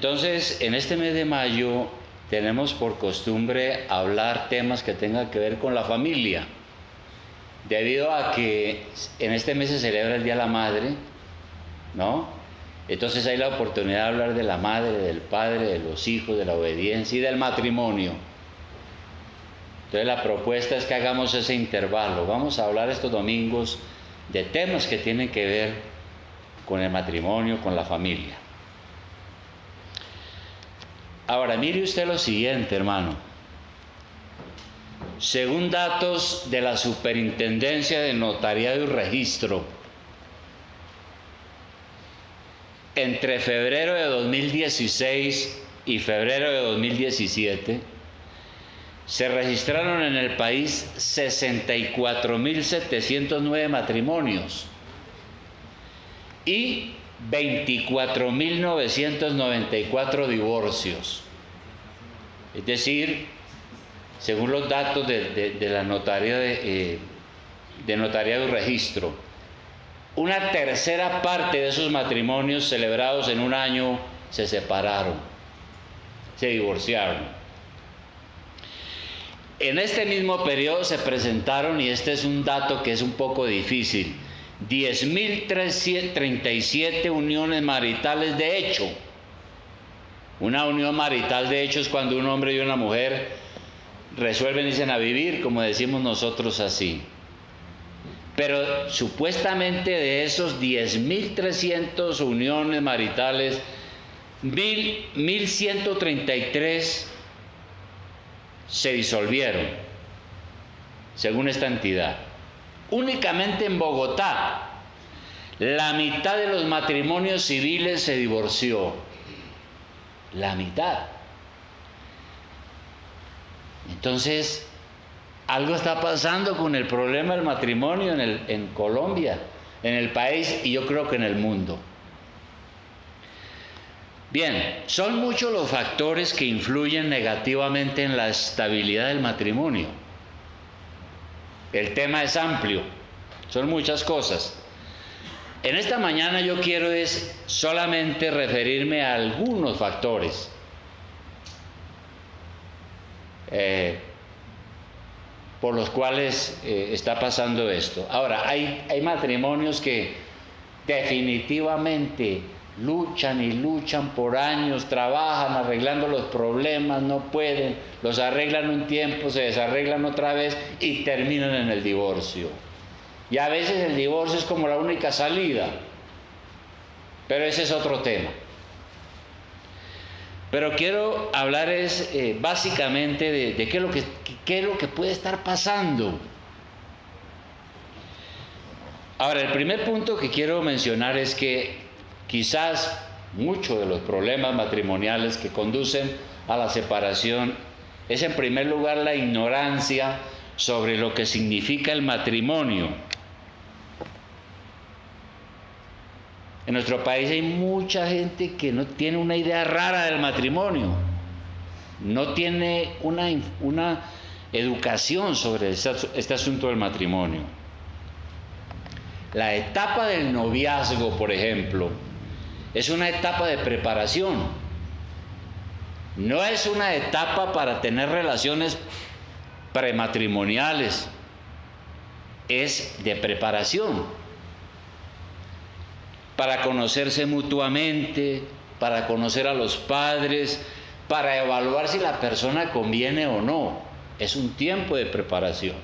Entonces, en este mes de mayo tenemos por costumbre hablar temas que tengan que ver con la familia, debido a que en este mes se celebra el Día de la Madre, ¿no? Entonces hay la oportunidad de hablar de la madre, del padre, de los hijos, de la obediencia y del matrimonio. Entonces la propuesta es que hagamos ese intervalo. Vamos a hablar estos domingos de temas que tienen que ver con el matrimonio, con la familia. Ahora, mire usted lo siguiente, hermano. Según datos de la Superintendencia de Notariado y Registro, entre febrero de 2016 y febrero de 2017, se registraron en el país 64.709 matrimonios y 24.994 divorcios. Es decir, según los datos de la Notaría de Notariado y Registro, una tercera parte de esos matrimonios celebrados en un año se separaron, se divorciaron. En este mismo periodo se presentaron, y este es un dato que es un poco difícil, 10.037 uniones maritales de hecho. Una unión marital de hecho es cuando un hombre y una mujer resuelven irse a vivir, como decimos nosotros así. Pero supuestamente de esos 10.300 uniones maritales, 1.133 se disolvieron, según esta entidad. Únicamente en Bogotá, la mitad de los matrimonios civiles se divorció. La mitad. Entonces, algo está pasando con el problema del matrimonio en Colombia, en el país y yo creo que en el mundo. Bien, son muchos los factores que influyen negativamente en la estabilidad del matrimonio. El tema es amplio, son muchas cosas. En esta mañana yo quiero solamente referirme a algunos factores. Por los cuales está pasando esto. Ahora, hay matrimonios que definitivamente luchan y luchan por años, trabajan arreglando los problemas, no pueden, los arreglan un tiempo, se desarreglan otra vez y terminan en el divorcio. Y a veces el divorcio es como la única salida, pero ese es otro tema. Pero quiero hablar básicamente de qué es lo que puede estar pasando. Ahora, el primer punto que quiero mencionar es que quizás muchos de los problemas matrimoniales que conducen a la separación es en primer lugar la ignorancia sobre lo que significa el matrimonio. En nuestro país hay mucha gente que no tiene una idea rara del matrimonio, no tiene una educación sobre este asunto del matrimonio. La etapa del noviazgo, por ejemplo, es una etapa de preparación. No es una etapa para tener relaciones prematrimoniales, es de preparación. Para conocerse mutuamente, para conocer a los padres, para evaluar si la persona conviene o no. Es un tiempo de preparación.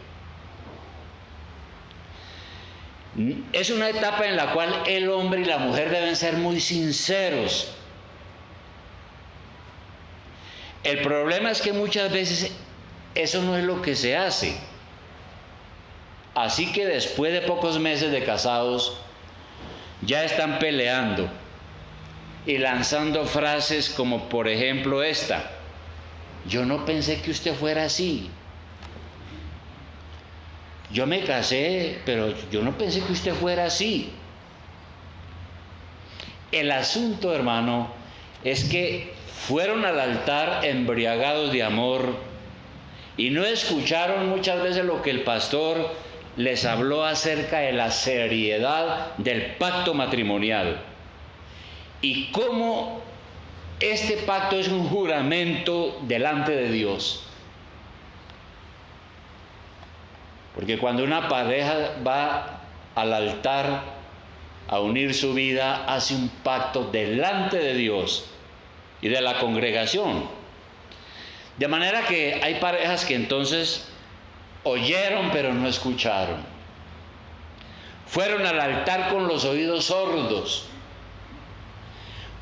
Es una etapa en la cual el hombre y la mujer deben ser muy sinceros. El problema es que muchas veces eso no es lo que se hace. Así que después de pocos meses de casados, ya están peleando y lanzando frases como por ejemplo esta: yo no pensé que usted fuera así. Yo me casé, pero yo no pensé que usted fuera así. El asunto, hermano, es que fueron al altar embriagados de amor y no escucharon muchas veces lo que el pastor les habló acerca de la seriedad del pacto matrimonial y cómo Este pacto es un juramento delante de Dios. Porque cuando una pareja va al altar a unir su vida, hace un pacto delante de Dios y de la congregación. De manera que hay parejas que entonces oyeron pero no escucharon. Fueron al altar con los oídos sordos.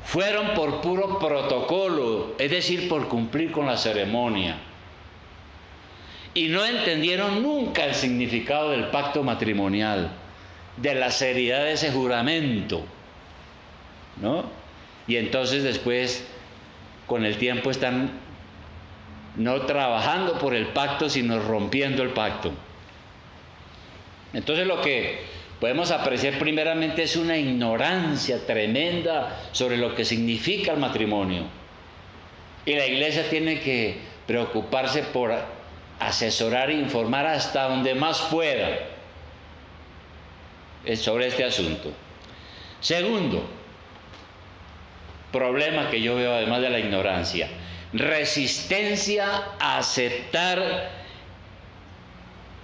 Fueron por puro protocolo, es decir, por cumplir con la ceremonia. Y no entendieron nunca el significado del pacto matrimonial, de la seriedad de ese juramento, ¿no? Y entonces después, con el tiempo, están no trabajando por el pacto, sino rompiendo el pacto. Entonces lo que podemos apreciar primeramente es una ignorancia tremenda sobre lo que significa el matrimonio. Y la iglesia tiene que preocuparse por asesorar e informar hasta donde más pueda sobre este asunto. Segundo problema que yo veo, además de la ignorancia: resistencia a aceptar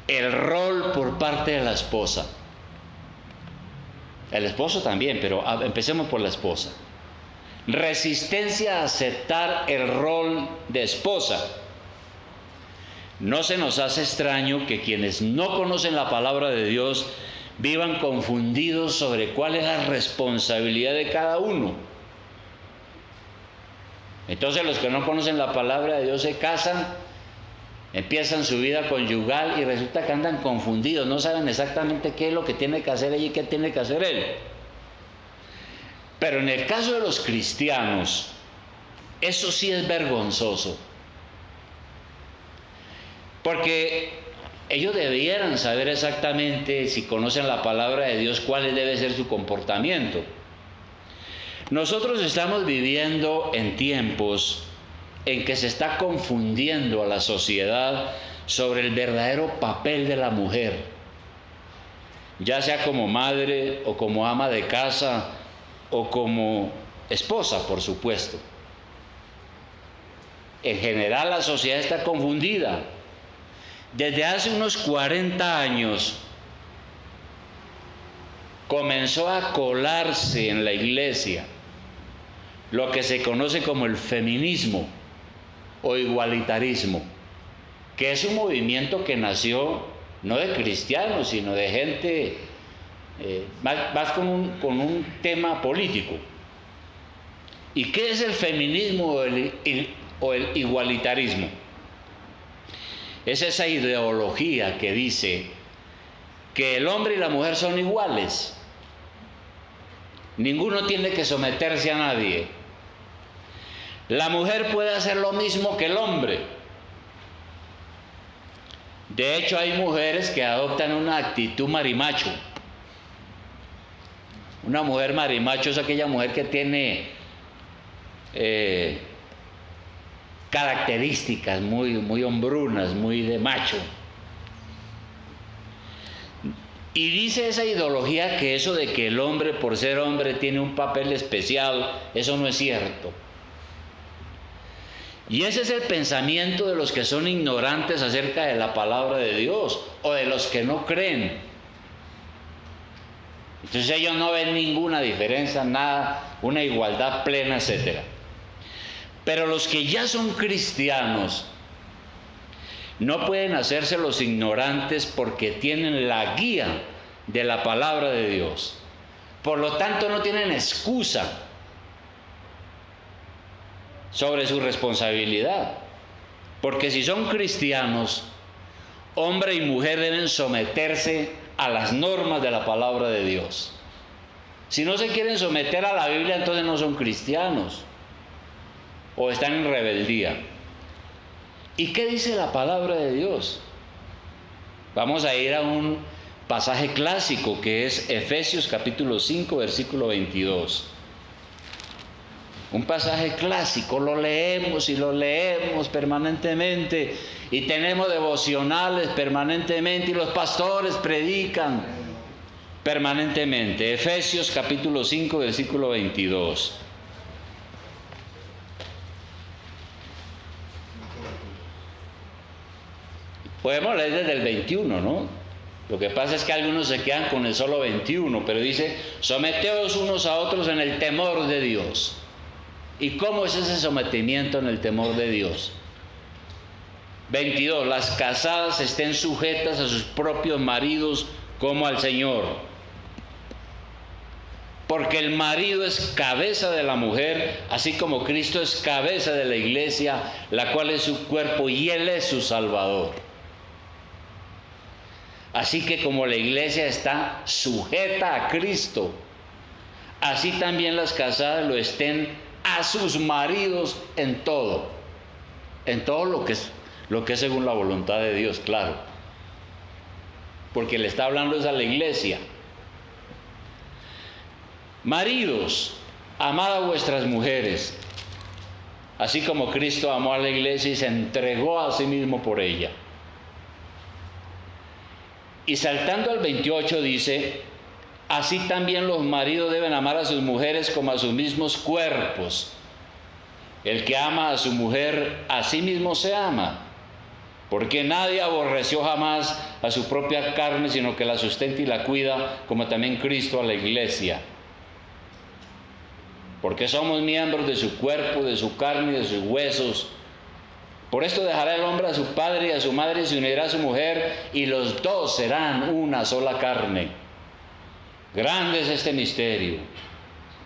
el rol por parte de la esposa. El esposo también, pero empecemos por la esposa. Resistencia a aceptar el rol de esposa. No se nos hace extraño que quienes no conocen la palabra de Dios vivan confundidos sobre cuál es la responsabilidad de cada uno. Entonces los que no conocen la palabra de Dios se casan, empiezan su vida conyugal y resulta que andan confundidos, no saben exactamente qué es lo que tiene que hacer ella y qué tiene que hacer él. Pero en el caso de los cristianos, eso sí es vergonzoso. Porque ellos debieran saber exactamente, si conocen la palabra de Dios, cuál debe ser su comportamiento. Nosotros estamos viviendo en tiempos en que se está confundiendo a la sociedad sobre el verdadero papel de la mujer, ya sea como madre o como ama de casa o como esposa, por supuesto. En general la sociedad está confundida. Desde hace unos 40 años comenzó a colarse en la iglesia lo que se conoce como el feminismo o igualitarismo, que es un movimiento que nació no de cristianos, sino de gente más con un tema político. ¿Y qué es el feminismo o el igualitarismo? Es esa ideología que dice que el hombre y la mujer son iguales. Ninguno tiene que someterse a nadie. La mujer puede hacer lo mismo que el hombre. De hecho, hay mujeres que adoptan una actitud marimacho. Una mujer marimacho es aquella mujer que tiene características muy hombrunas, muy de macho. Y dice esa ideología que eso de que el hombre, por ser hombre, tiene un papel especial, eso no es cierto. Y ese es el pensamiento de los que son ignorantes acerca de la palabra de Dios o de los que no creen. Entonces ellos no ven ninguna diferencia, nada, una igualdad plena, etc. Pero los que ya son cristianos no pueden hacerse los ignorantes porque tienen la guía de la palabra de Dios. Por lo tanto, no tienen excusa sobre su responsabilidad. Porque si son cristianos, hombre y mujer deben someterse a las normas de la palabra de Dios. Si no se quieren someter a la Biblia, entonces no son cristianos o están en rebeldía. ¿Y qué dice la palabra de Dios? Vamos a ir a un pasaje clásico que es Efesios capítulo 5, versículo 22. Un pasaje clásico, lo leemos y lo leemos permanentemente y tenemos devocionales permanentemente y los pastores predican permanentemente. Efesios capítulo 5, versículo 22. Podemos leer desde el 21, ¿no? Lo que pasa es que algunos se quedan con el solo 21, pero dice, someteos unos a otros en el temor de Dios. ¿Y cómo es ese sometimiento en el temor de Dios? 22, las casadas estén sujetas a sus propios maridos como al Señor. Porque el marido es cabeza de la mujer, así como Cristo es cabeza de la iglesia, la cual es su cuerpo y Él es su Salvador. Así que como la iglesia está sujeta a Cristo, así también las casadas lo estén a sus maridos en todo lo que es según la voluntad de Dios, claro. Porque le está hablando es a la iglesia. Maridos, amad a vuestras mujeres, así como Cristo amó a la iglesia y se entregó a sí mismo por ella. Y saltando al 28 dice, así también los maridos deben amar a sus mujeres como a sus mismos cuerpos. El que ama a su mujer, a sí mismo se ama, porque nadie aborreció jamás a su propia carne, sino que la sustenta y la cuida, como también Cristo a la iglesia. Porque somos miembros de su cuerpo, de su carne y de sus huesos. Por esto dejará el hombre a su padre y a su madre y se unirá a su mujer, y los dos serán una sola carne. Grande es este misterio.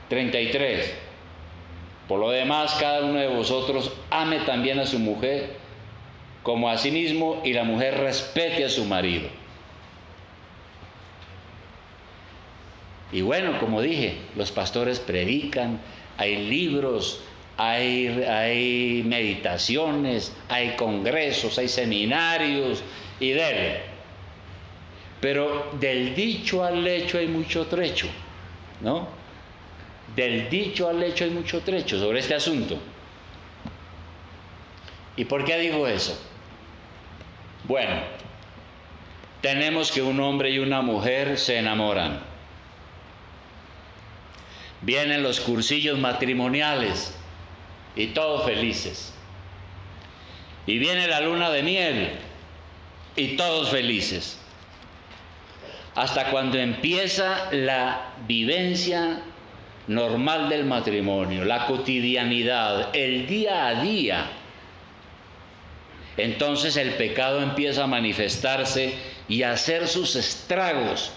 33. Por lo demás, cada uno de vosotros ame también a su mujer como a sí mismo, y la mujer respete a su marido. Y bueno, como dije, los pastores predican, hay libros, hay meditaciones, hay congresos, hay seminarios y dele. Pero del dicho al hecho hay mucho trecho, ¿no? Del dicho al hecho hay mucho trecho sobre este asunto. ¿Y por qué digo eso? Bueno, tenemos que un hombre y una mujer se enamoran. Vienen los cursillos matrimoniales y todos felices. Y viene la luna de miel y todos felices. Hasta cuando empieza la vivencia normal del matrimonio, la cotidianidad, el día a día. Entonces el pecado empieza a manifestarse y a hacer sus estragos.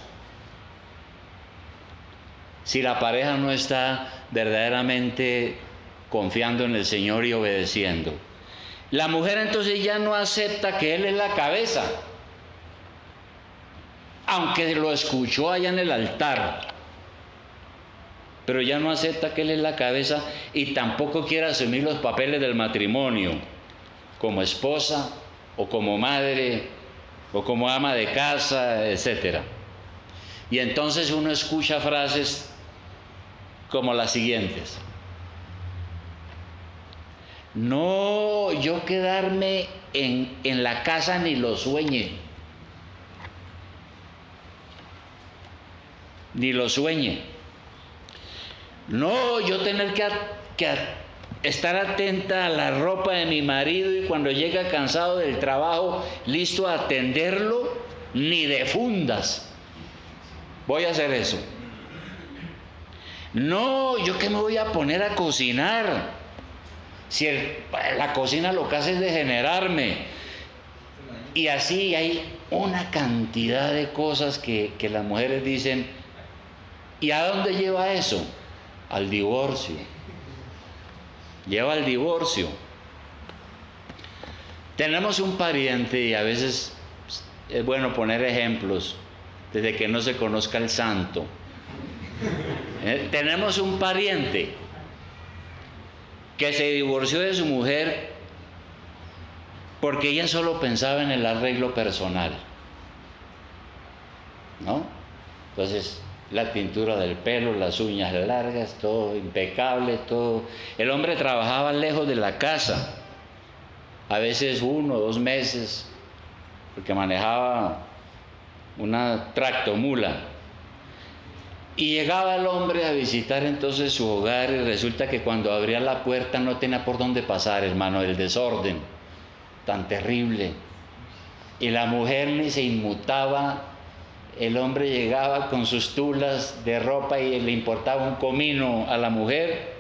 Si la pareja no está verdaderamente confiando en el Señor y obedeciendo. La mujer entonces ya no acepta que Él es la cabeza, aunque lo escuchó allá en el altar, pero ya no acepta que Él es la cabeza y tampoco quiere asumir los papeles del matrimonio, como esposa o como madre o como ama de casa, etc. Y entonces uno escucha frases como las siguientes: no, yo quedarme en la casa ni lo sueñe, ni lo sueñe. No, yo tener que estar atenta a la ropa de mi marido y cuando llega cansado del trabajo, listo a atenderlo, ni de fundas voy a hacer eso. No, yo qué me voy a poner a cocinar, si la cocina lo que hace es degenerarme. Y así hay una cantidad de cosas que las mujeres dicen. ¿Y a dónde lleva eso? Al divorcio. Lleva al divorcio. Tenemos un pariente, y a veces es bueno poner ejemplos desde que no se conozca el santo. Tenemos un pariente que se divorció de su mujer porque ella solo pensaba en el arreglo personal, ¿no? Entonces, la tintura del pelo, las uñas largas, todo impecable, todo. El hombre trabajaba lejos de la casa, a veces 1 o 2 meses, porque manejaba una tractomula. Y llegaba el hombre a visitar entonces su hogar y resulta que cuando abría la puerta no tenía por dónde pasar, hermano, el desorden tan terrible. y la mujer ni se inmutaba. El hombre llegaba con sus tulas de ropa y le importaba un comino a la mujer.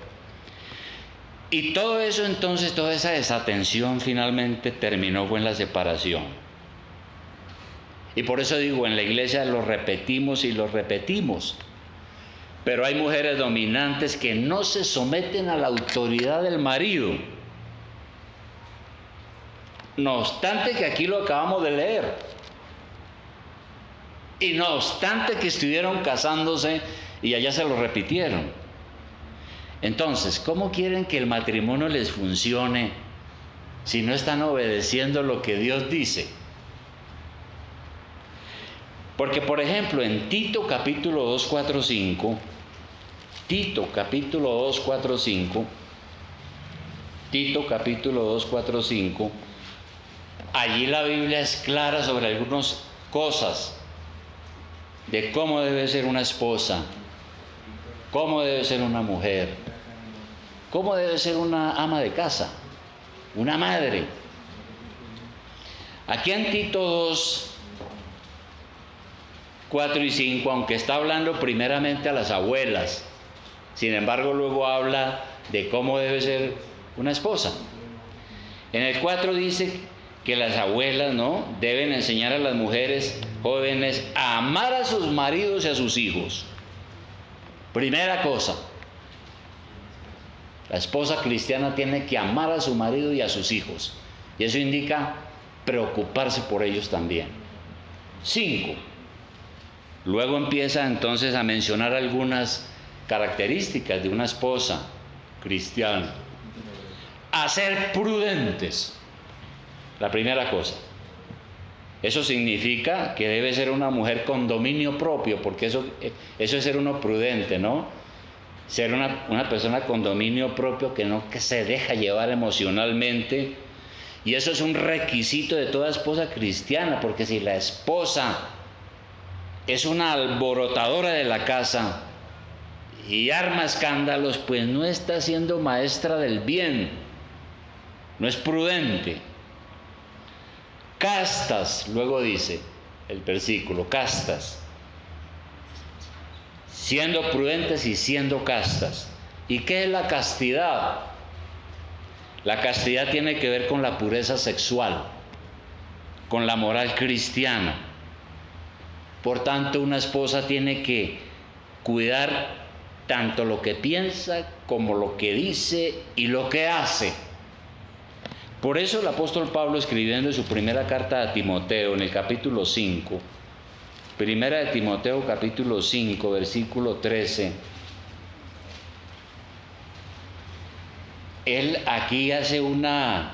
Y todo eso entonces, toda esa desatención finalmente terminó en la separación. Y por eso digo, en la iglesia lo repetimos y lo repetimos. Pero hay mujeres dominantes que no se someten a la autoridad del marido. No obstante que aquí lo acabamos de leer. Y no obstante que estuvieron casándose y allá se lo repitieron. Entonces, ¿cómo quieren que el matrimonio les funcione si no están obedeciendo lo que Dios dice? Porque, por ejemplo, en Tito capítulo 2, 4, 5, Tito capítulo 2, 4, 5, Tito capítulo 2, 4, 5, allí la Biblia es clara sobre algunas cosas de cómo debe ser una esposa, cómo debe ser una mujer, cómo debe ser una ama de casa, una madre. Aquí en Tito 2, 4 y 5, aunque está hablando primeramente a las abuelas, sin embargo luego habla de cómo debe ser una esposa. En el 4 dice que las abuelas, ¿no?, deben enseñar a las mujeres jóvenes a amar a sus maridos y a sus hijos. Primera cosa, la esposa cristiana tiene que amar a su marido y a sus hijos. Y eso indica preocuparse por ellos también. 5. Luego empieza entonces a mencionar algunas características de una esposa cristiana. A ser prudentes. La primera cosa. Eso significa que debe ser una mujer con dominio propio, porque eso es ser uno prudente, ¿no? Ser una persona con dominio propio que no que se deja llevar emocionalmente. Y eso es un requisito de toda esposa cristiana, porque si la esposa es una alborotadora de la casa y arma escándalos, pues no está siendo maestra del bien, no es prudente. Castas, luego dice el versículo, castas, siendo prudentes y siendo castas. ¿Y qué es la castidad? La castidad tiene que ver con la pureza sexual, con la moral cristiana. Por tanto, una esposa tiene que cuidar tanto lo que piensa como lo que dice y lo que hace. Por eso el apóstol Pablo, escribiendo en su primera carta a Timoteo, en el capítulo 5, primera de Timoteo capítulo 5, versículo 13, él aquí hace una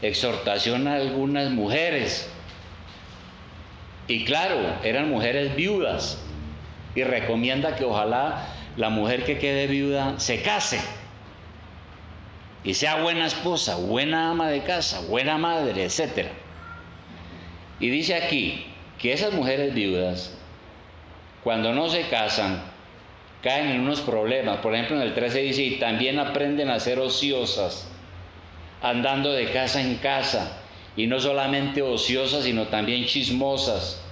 exhortación a algunas mujeres. Y claro, eran mujeres viudas, y recomienda que ojalá la mujer que quede viuda se case y sea buena esposa, buena ama de casa, buena madre, etc. Y dice aquí que esas mujeres viudas, cuando no se casan, caen en unos problemas. Por ejemplo, en el 13 dice, y también aprenden a ser ociosas, andando de casa en casa, y no solamente ociosas, sino también chismosas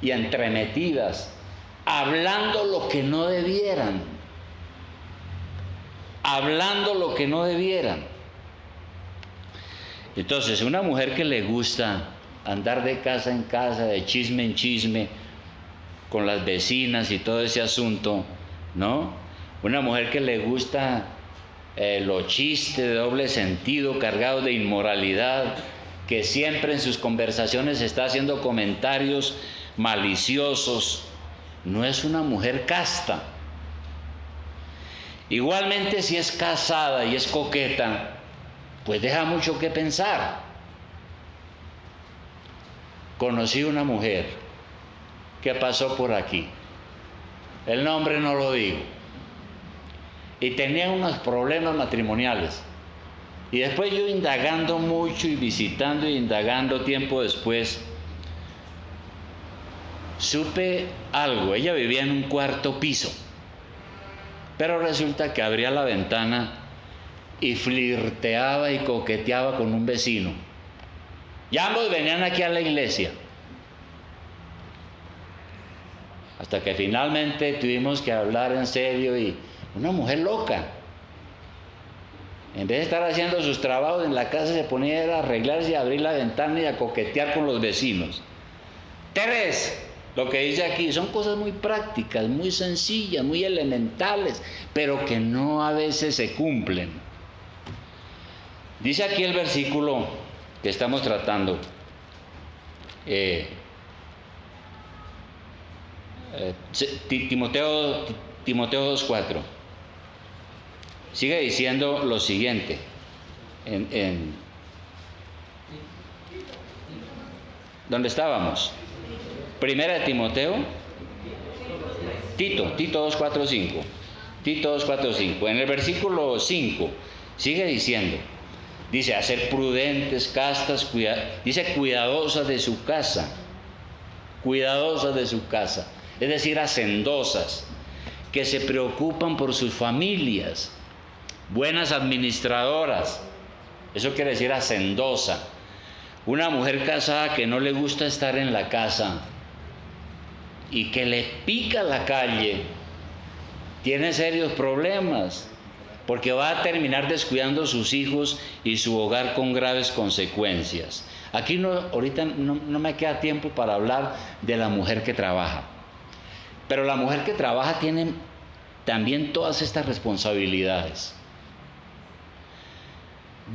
y entremetidas, hablando lo que no debieran. Hablando lo que no debieran. Entonces, una mujer que le gusta andar de casa en casa, de chisme en chisme, con las vecinas y todo ese asunto, ¿no? Una mujer que le gusta los chistes de doble sentido, cargados de inmoralidad, que siempre en sus conversaciones está haciendo comentarios maliciosos, no es una mujer casta. Igualmente, si es casada y es coqueta, pues deja mucho que pensar. Conocí una mujer que pasó por aquí, el nombre no lo digo, y tenía unos problemas matrimoniales. Y después yo, indagando mucho y visitando y indagando tiempo después, supe algo. Ella vivía en un cuarto piso, pero resulta que abría la ventana y flirteaba y coqueteaba con un vecino. Y ambos venían aquí a la iglesia. Hasta que finalmente tuvimos que hablar en serio y una mujer loca. En vez de estar haciendo sus trabajos en la casa, se ponía a arreglarse y a abrir la ventana y a coquetear con los vecinos. Tres, lo que dice aquí, son cosas muy prácticas, muy sencillas, muy elementales, pero que no a veces se cumplen. Dice aquí el versículo que estamos tratando. Timoteo 2:4. Sigue diciendo lo siguiente. ¿Dónde estábamos? Primera de Timoteo. Tito 2:4-5. Tito 2:4-5. En el versículo 5 sigue diciendo, dice, a ser prudentes, castas, dice cuidadosas de su casa. Cuidadosas de su casa. Es decir, hacendosas, que se preocupan por sus familias, buenas administradoras. Eso quiere decir hacendosa. Una mujer casada que no le gusta estar en la casa y que le pica la calle, tiene serios problemas, porque va a terminar descuidando a sus hijos y su hogar con graves consecuencias. Aquí ahorita no me queda tiempo para hablar de la mujer que trabaja. Pero la mujer que trabaja tiene también todas estas responsabilidades.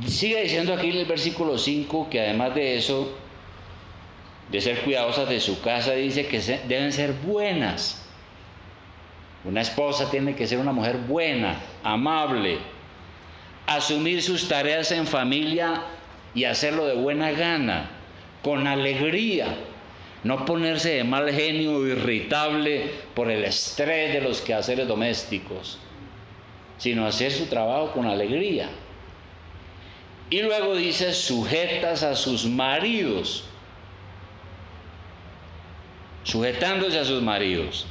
Sigue diciendo aquí en el versículo 5 que además de eso, de ser cuidadosas de su casa, dice que deben ser buenas. Una esposa tiene que ser una mujer buena, amable, asumir sus tareas en familia y hacerlo de buena gana, con alegría. No ponerse de mal genio o irritable por el estrés de los quehaceres domésticos, sino hacer su trabajo con alegría. Y luego dice, sujetas a sus maridos, sujetándose a sus maridos.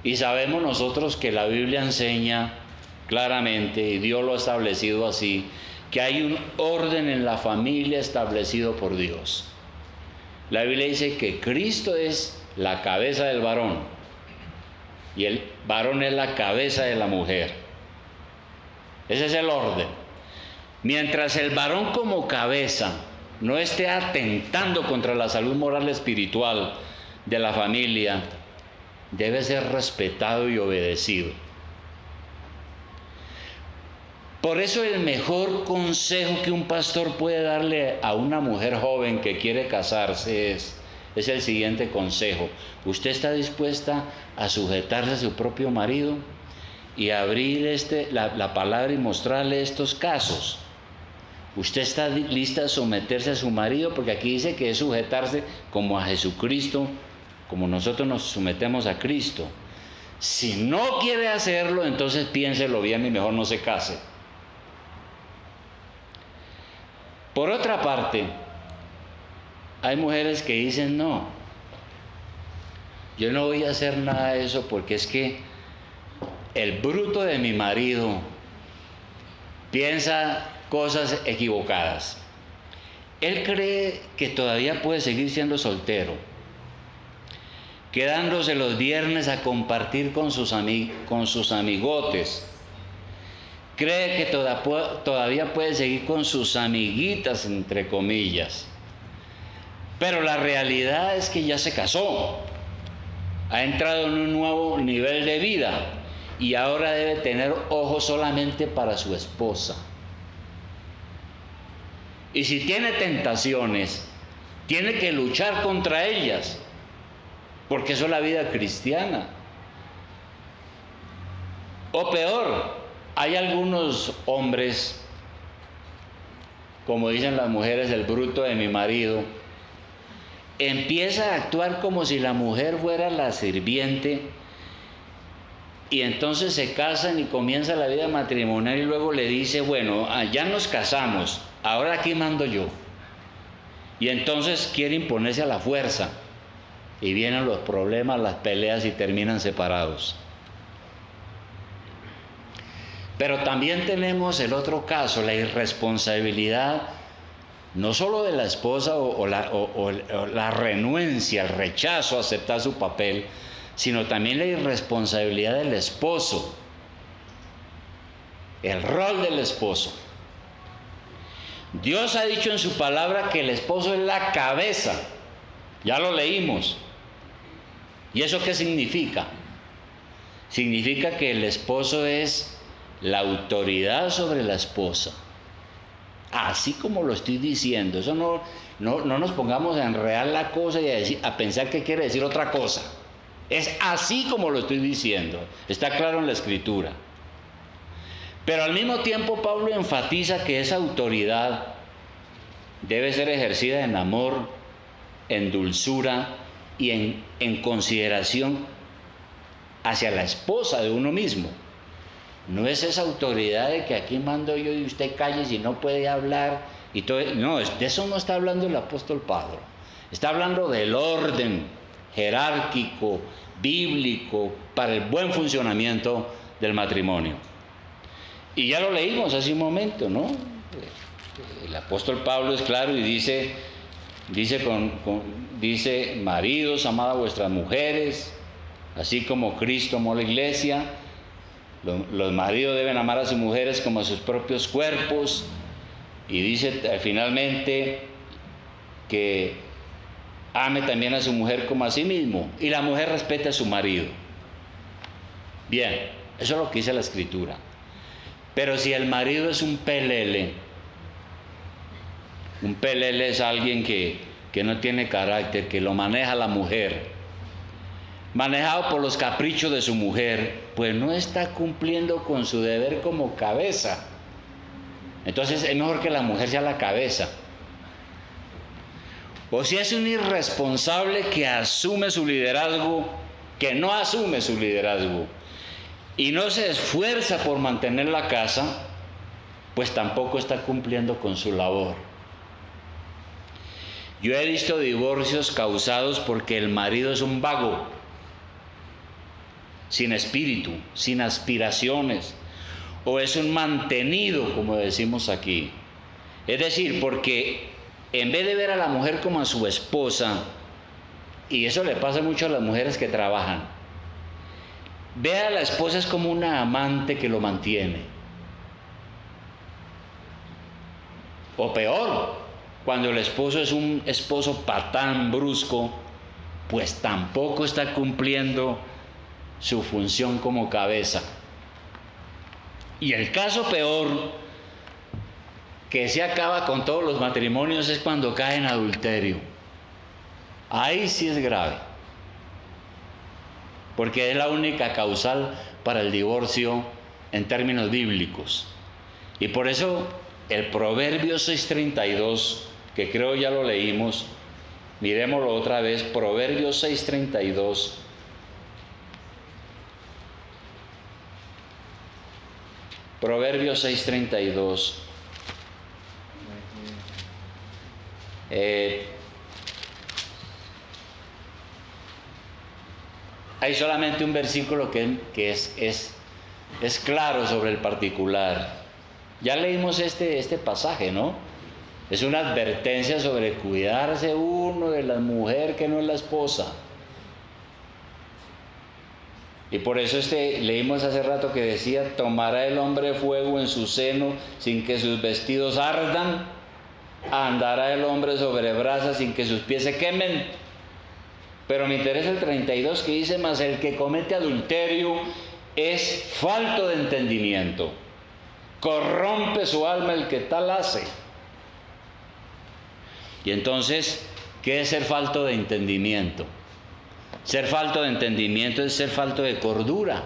Y sabemos nosotros que la Biblia enseña claramente, y Dios lo ha establecido así, que hay un orden en la familia establecido por Dios. La Biblia dice que Cristo es la cabeza del varón y el varón es la cabeza de la mujer. Ese es el orden. Mientras el varón como cabeza no esté atentando contra la salud moral y espiritual de la familia, debe ser respetado y obedecido. Por eso el mejor consejo que un pastor puede darle a una mujer joven que quiere casarse es el siguiente consejo. ¿Usted está dispuesta a sujetarse a su propio marido y abrir la palabra y mostrarle estos casos? ¿Usted está lista a someterse a su marido? Porque aquí dice que es sujetarse como a Jesucristo, como nosotros nos sometemos a Cristo. Si no quiere hacerlo, entonces piénselo bien y mejor no se case. Por otra parte, hay mujeres que dicen, no, yo no voy a hacer nada de eso porque es que el bruto de mi marido piensa cosas equivocadas. Él cree que todavía puede seguir siendo soltero, quedándose los viernes a compartir con sus amigotes. Cree que todavía puede seguir con sus amiguitas, entre comillas. Pero la realidad es que ya se casó, ha entrado en un nuevo nivel de vida y ahora debe tener ojos solamente para su esposa. Y si tiene tentaciones, tiene que luchar contra ellas, porque eso es la vida cristiana. O peor, hay algunos hombres, como dicen las mujeres, el bruto de mi marido, empieza a actuar como si la mujer fuera la sirviente y entonces se casan y comienza la vida matrimonial y luego le dice, bueno, ya nos casamos, ahora aquí mando yo. Y entonces quiere imponerse a la fuerza y vienen los problemas, las peleas y terminan separados. Pero también tenemos el otro caso, la irresponsabilidad no solo de la esposa o la renuencia, el rechazo a aceptar su papel, sino también la irresponsabilidad del esposo, el rol del esposo. Dios ha dicho en su palabra que el esposo es la cabeza, ya lo leímos. ¿Y eso qué significa? Significa que el esposo es la autoridad sobre la esposa. Así como lo estoy diciendo, eso no nos pongamos a enredar la cosa y a pensar que quiere decir otra cosa. Es así como lo estoy diciendo, está claro en la Escritura. Pero al mismo tiempo Pablo enfatiza que esa autoridad debe ser ejercida en amor, en dulzura y en consideración hacia la esposa de uno mismo. No es esa autoridad de que aquí mando yo y usted calle si no puede hablar y todo. No, de eso no está hablando el apóstol Pablo. Está hablando del orden jerárquico, bíblico, para el buen funcionamiento del matrimonio. Y ya lo leímos hace un momento, ¿no? El apóstol Pablo es claro y dice, maridos, amad a vuestras mujeres, así como Cristo amó a la iglesia. Los maridos deben amar a sus mujeres como a sus propios cuerpos. Y dice finalmente que ame también a su mujer como a sí mismo. Y la mujer respete a su marido. Bien, eso es lo que dice la Escritura. Pero si el marido es un pelele es alguien que no tiene carácter, que lo maneja la mujer, manejado por los caprichos de su mujer, pues no está cumpliendo con su deber como cabeza. Entonces es mejor que la mujer sea la cabeza. O si es un irresponsable que asume su liderazgo, que no asume su liderazgo y no se esfuerza por mantener la casa, pues tampoco está cumpliendo con su labor. Yo he visto divorcios causados porque el marido es un vago, sin espíritu, sin aspiraciones, o es un mantenido, como decimos aquí. Es decir, porque en vez de ver a la mujer como a su esposa, y eso le pasa mucho a las mujeres que trabajan, ve a la esposa es como una amante que lo mantiene. O peor, cuando el esposo es un esposo patán, brusco, pues tampoco está cumpliendo su función como cabeza. Y el caso peor, que se acaba con todos los matrimonios, es cuando cae en adulterio. Ahí sí es grave, porque es la única causal para el divorcio en términos bíblicos. Y por eso el Proverbio 6:32, que creo ya lo leímos, miremoslo otra vez, Proverbio 6:32. Proverbios 6:32. Hay solamente un versículo que es claro sobre el particular. Ya leímos este pasaje, ¿no? Es una advertencia sobre cuidarse uno de la mujer que no es la esposa. Y por eso leímos hace rato que decía, tomará el hombre fuego en su seno sin que sus vestidos ardan, andará el hombre sobre brasas sin que sus pies se quemen. Pero me interesa el 32 que dice, mas el que comete adulterio es falto de entendimiento, corrompe su alma el que tal hace. Y entonces, ¿qué es ser falto de entendimiento? Ser falto de entendimiento es ser falto de cordura,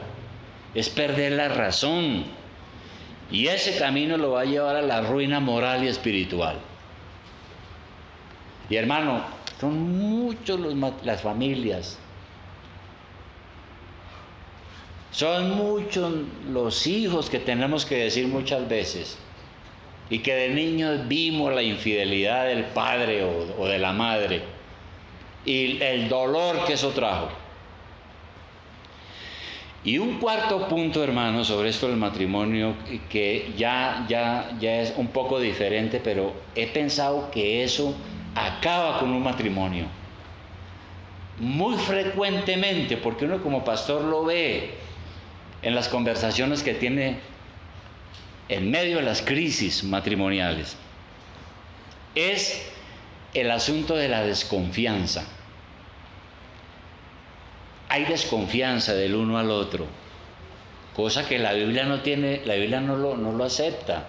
es perder la razón. Y ese camino lo va a llevar a la ruina moral y espiritual. Y hermano, son muchos las familias, son muchos los hijos que tenemos que decir muchas veces, y que de niños vimos la infidelidad del padre o de la madre, y el dolor que eso trajo. Y un cuarto punto, hermano, sobre esto del matrimonio, que ya es un poco diferente, pero he pensado que eso acaba con un matrimonio. Muy frecuentemente, porque uno como pastor lo ve en las conversaciones que tiene en medio de las crisis matrimoniales, es el asunto de la desconfianza. Hay desconfianza del uno al otro, cosa que la Biblia no tiene, la Biblia no lo acepta.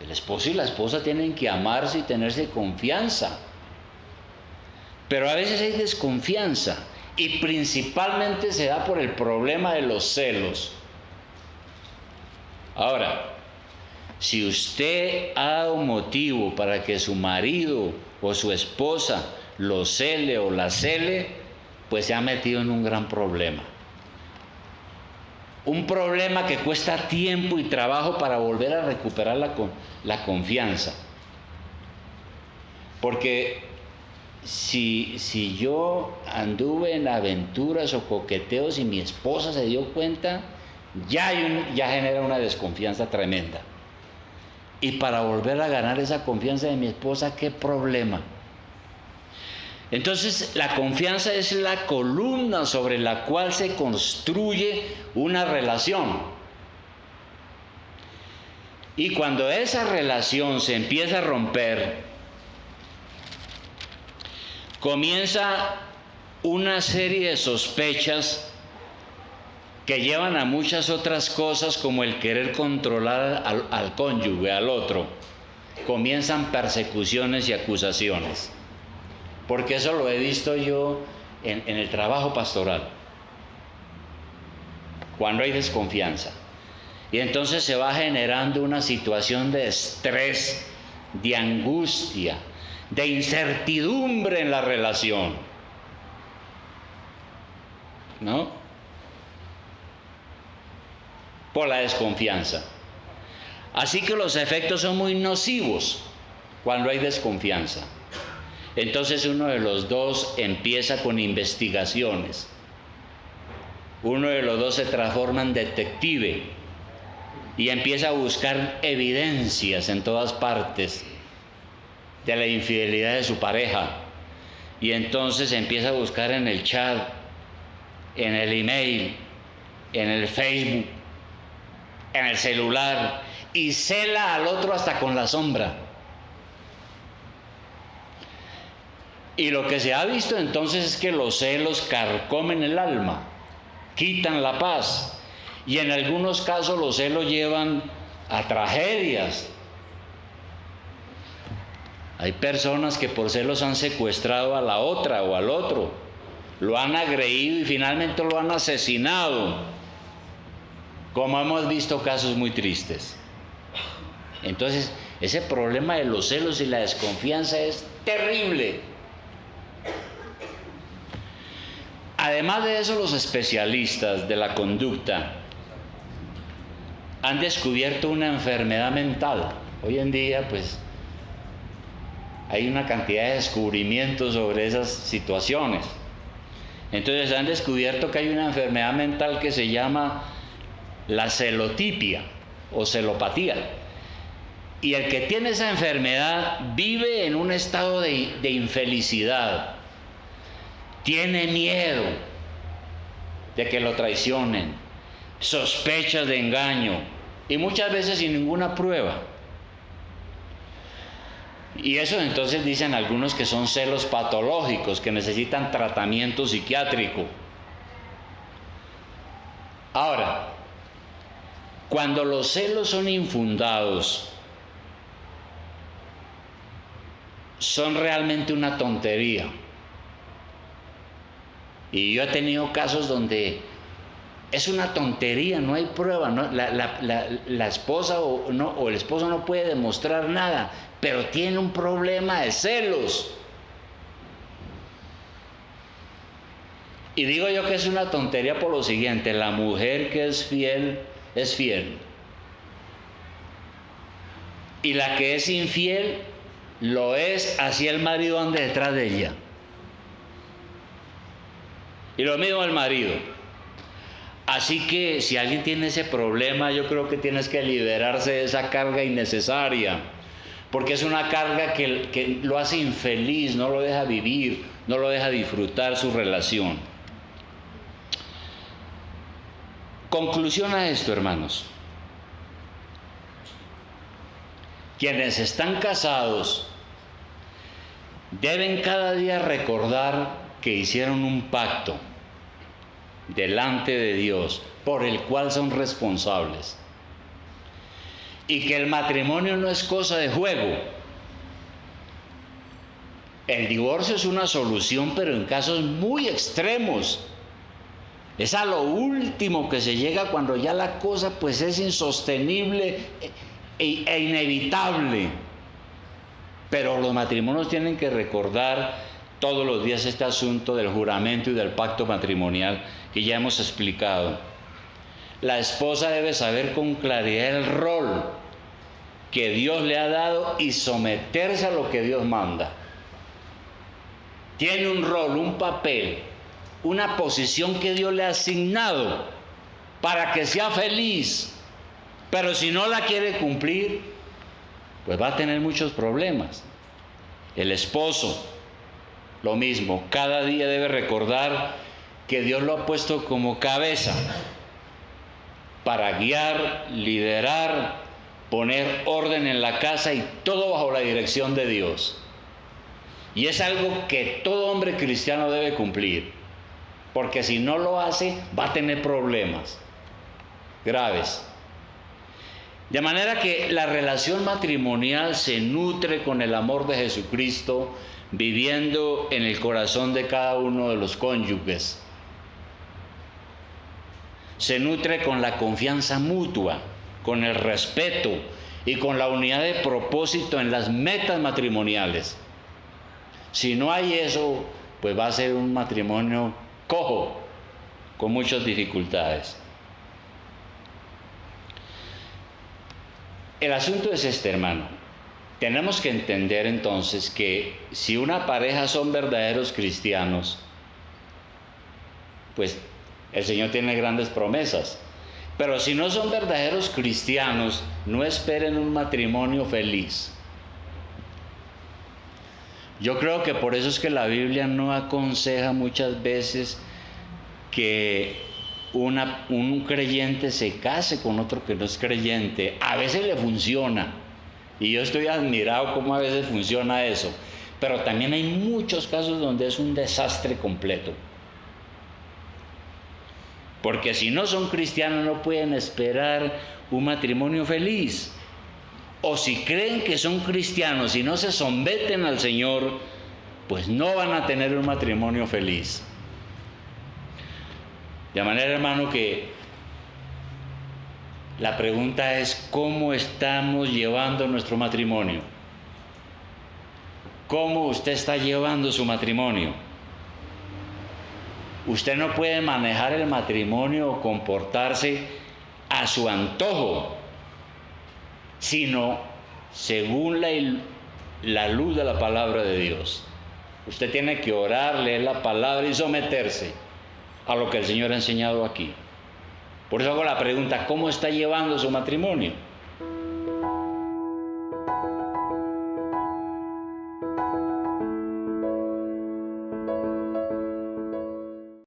El esposo y la esposa tienen que amarse y tenerse confianza. Pero a veces hay desconfianza y principalmente se da por el problema de los celos. Ahora, si usted ha dado motivo para que su marido o su esposa lo cele o la cele, pues se ha metido en un gran problema. Un problema que cuesta tiempo y trabajo para volver a recuperar la confianza. Porque si yo anduve en aventuras o coqueteos y mi esposa se dio cuenta, ya genera una desconfianza tremenda. Y para volver a ganar esa confianza de mi esposa, ¿qué problema? Entonces, la confianza es la columna sobre la cual se construye una relación. Y cuando esa relación se empieza a romper, comienza una serie de sospechas que llevan a muchas otras cosas, como el querer controlar al cónyuge, al otro. Comienzan persecuciones y acusaciones. Porque eso lo he visto yo en el trabajo pastoral, cuando hay desconfianza. Y entonces se va generando una situación de estrés, de angustia, de incertidumbre en la relación, ¿no? Por la desconfianza. Así que los efectos son muy nocivos cuando hay desconfianza. Entonces uno de los dos empieza con investigaciones. Uno de los dos se transforma en detective y empieza a buscar evidencias en todas partes de la infidelidad de su pareja. Y entonces empieza a buscar en el chat, en el email, en el Facebook, en el celular, y cela al otro hasta con la sombra. Y lo que se ha visto entonces es que los celos carcomen el alma, quitan la paz, y en algunos casos los celos llevan a tragedias. Hay personas que por celos han secuestrado a la otra o al otro, lo han agredido y finalmente lo han asesinado, como hemos visto casos muy tristes. Entonces, ese problema de los celos y la desconfianza es terrible. Además de eso, los especialistas de la conducta han descubierto una enfermedad mental. Hoy en día, pues, hay una cantidad de descubrimientos sobre esas situaciones. Entonces, han descubierto que hay una enfermedad mental que se llama la celotipia o celopatía. Y el que tiene esa enfermedad vive en un estado de infelicidad. Tiene miedo de que lo traicionen, sospechas de engaño y muchas veces sin ninguna prueba. Y eso entonces dicen algunos que son celos patológicos, que necesitan tratamiento psiquiátrico. Ahora, cuando los celos son infundados, son realmente una tontería. Y yo he tenido casos donde es una tontería, no hay prueba, ¿no? La esposa o el esposo no puede demostrar nada, pero tiene un problema de celos. Y digo yo que es una tontería por lo siguiente: la mujer que es fiel, es fiel. Y la que es infiel, lo es, así el marido ande detrás de ella. Y lo mismo el marido. Así que si alguien tiene ese problema, yo creo que tienes que liberarse de esa carga innecesaria, porque es una carga que lo hace infeliz, no lo deja vivir, no lo deja disfrutar su relación. Conclusión a esto, hermanos. Quienes están casados deben cada día recordar que hicieron un pacto delante de Dios por el cual son responsables, y que el matrimonio no es cosa de juego. El divorcio es una solución, pero en casos muy extremos. Es a lo último que se llega cuando ya la cosa pues es insostenible e inevitable. Pero los matrimonios tienen que recordar todos los días este asunto del juramento y del pacto matrimonial que ya hemos explicado. La esposa debe saber con claridad el rol que Dios le ha dado y someterse a lo que Dios manda. Tiene un rol, un papel, una posición que Dios le ha asignado para que sea feliz. Pero si no la quiere cumplir, pues va a tener muchos problemas. El esposo, lo mismo, cada día debe recordar que Dios lo ha puesto como cabeza para guiar, liderar, poner orden en la casa y todo bajo la dirección de Dios. Y es algo que todo hombre cristiano debe cumplir, porque si no lo hace va a tener problemas graves. De manera que la relación matrimonial se nutre con el amor de Jesucristo, viviendo en el corazón de cada uno de los cónyuges. Se nutre con la confianza mutua, con el respeto y con la unidad de propósito en las metas matrimoniales. Si no hay eso, pues va a ser un matrimonio cojo, con muchas dificultades. El asunto es este, hermano. Tenemos que entender entonces que si una pareja son verdaderos cristianos, pues el Señor tiene grandes promesas. Pero si no son verdaderos cristianos, no esperen un matrimonio feliz. Yo creo que por eso es que la Biblia no aconseja muchas veces que un creyente se case con otro que no es creyente. A veces le funciona, y yo estoy admirado cómo a veces funciona eso, pero también hay muchos casos donde es un desastre completo. Porque si no son cristianos no pueden esperar un matrimonio feliz. O si creen que son cristianos y no se someten al Señor, pues no van a tener un matrimonio feliz. De manera, hermano, que la pregunta es: ¿cómo estamos llevando nuestro matrimonio? ¿Cómo usted está llevando su matrimonio? Usted no puede manejar el matrimonio o comportarse a su antojo, sino según la luz de la palabra de Dios. Usted tiene que orar, leer la palabra y someterse a lo que el Señor ha enseñado aquí. Por eso hago la pregunta: ¿cómo está llevando su matrimonio?